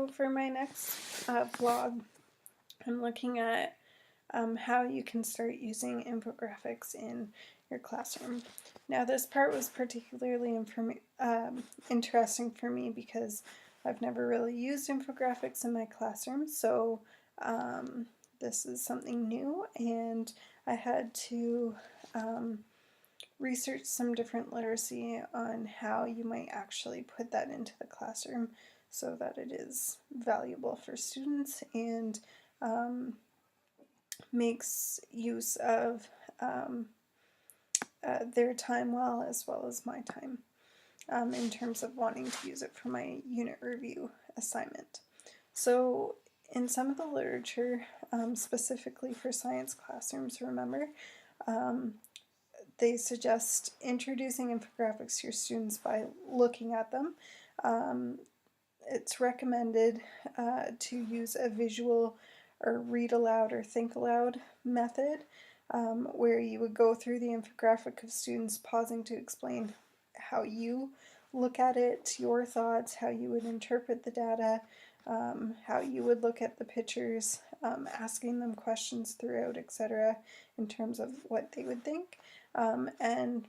For my next vlog, I'm looking at how you can start using infographics in your classroom. Now this part was particularly interesting for me because I've never really used infographics in my classroom, so this is something new, and I had to research some different literacy on how you might actually put that into the classroom so that it is valuable for students and makes use of their time well as my time in terms of wanting to use it for my unit review assignment. So in some of the literature, specifically for science classrooms, remember, they suggest introducing infographics to your students by looking at them. It's recommended to use a visual or read aloud or think aloud method, where you would go through the infographic of students pausing to explain how you look at it, your thoughts, how you would interpret the data, how you would look at the pictures, asking them questions throughout, etc., in terms of what they would think. And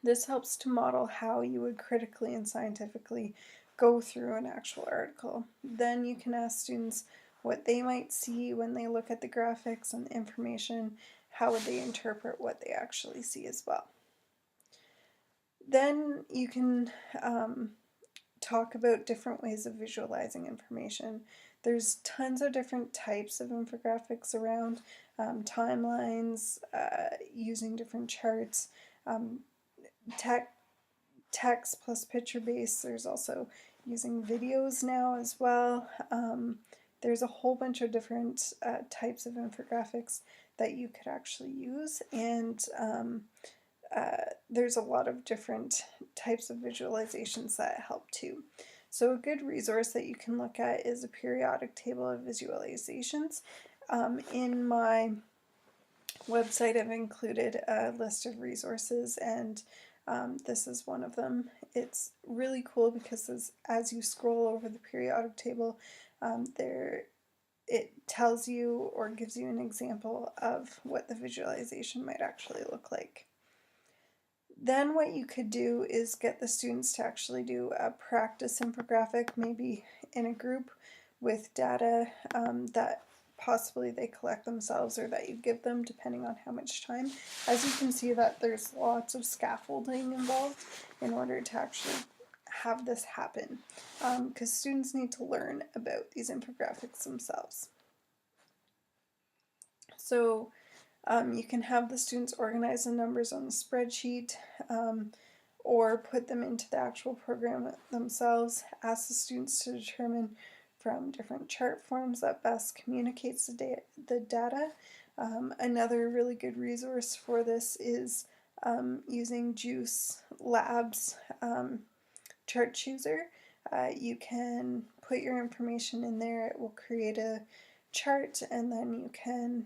this helps to model how you would critically and scientifically go through an actual article. Then you can ask students what they might see when they look at the graphics and the information, how would they interpret what they actually see as well. Then you can talk about different ways of visualizing information. There's tons of different types of infographics around, timelines, using different charts, text plus picture based. There's also using videos now as well. There's a whole bunch of different types of infographics that you could actually use, and there's a lot of different types of visualizations that help too. So a good resource that you can look at is a periodic table of visualizations. In my website I've included a list of resources, and this is one of them. It's really cool because as you scroll over the periodic table, it tells you or gives you an example of what the visualization might actually look like. Then what you could do is get the students to actually do a practice infographic, maybe in a group with data that possibly they collect themselves or that you give them, depending on how much time. As you can see, that there's lots of scaffolding involved in order to actually have this happen, because students need to learn about these infographics themselves. So you can have the students organize the numbers on the spreadsheet, or put them into the actual program themselves. Ask the students to determine from different chart forms that best communicates the data. Another really good resource for this is using Juice Labs chart chooser. You can put your information in there, it will create a chart, and then you can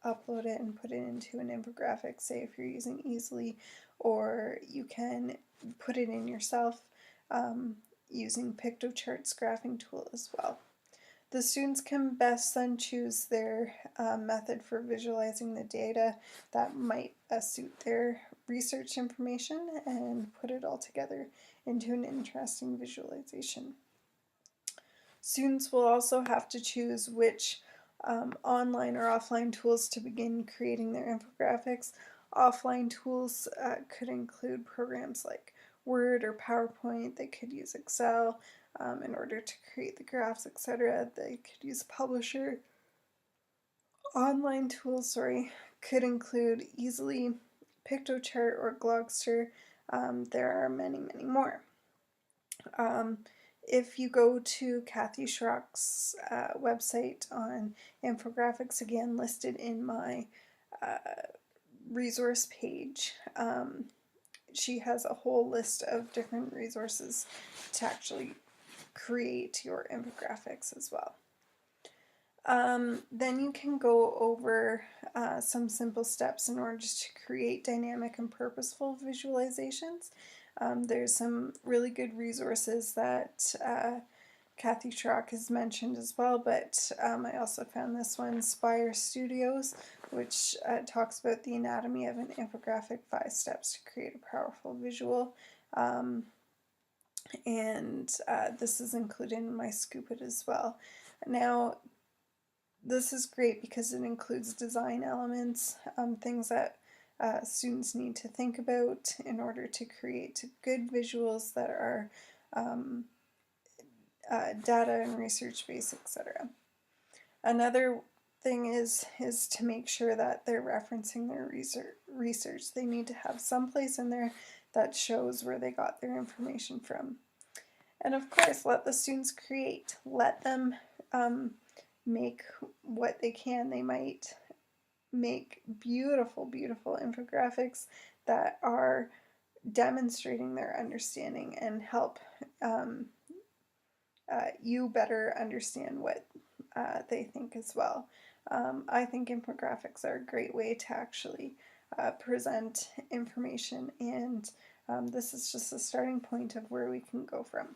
upload it and put it into an infographic, say if you're using Easily, or you can put it in yourself using PictoChart's graphing tool as well. The students can best then choose their method for visualizing the data that might best suit their research information and put it all together into an interesting visualization. Students will also have to choose which online or offline tools to begin creating their infographics. Offline tools could include programs like Word or PowerPoint. They could use Excel in order to create the graphs, etc. They could use Publisher. Online tools, could include Easily, PictoChart, or Glogster. There are many, many more. If you go to Kathy Schrock's website on infographics, again listed in my resource page, she has a whole list of different resources to actually create your infographics as well. Then you can go over some simple steps in order to create dynamic and purposeful visualizations. There's some really good resources that Kathy Schrock has mentioned as well, but I also found this one, Spire Studios, which talks about the anatomy of an infographic, 5 steps to create a powerful visual. And this is included in my Scoop It as well. Now, this is great because it includes design elements, things that students need to think about in order to create good visuals that are data and research based, etc. Another thing is to make sure that they're referencing their research. They need to have some place in there that shows where they got their information from. And of course, let the students create. Let them make what they can. They might make beautiful, beautiful infographics that are demonstrating their understanding and help you better understand what they think as well. I think infographics are a great way to actually present information, and this is just a starting point of where we can go from.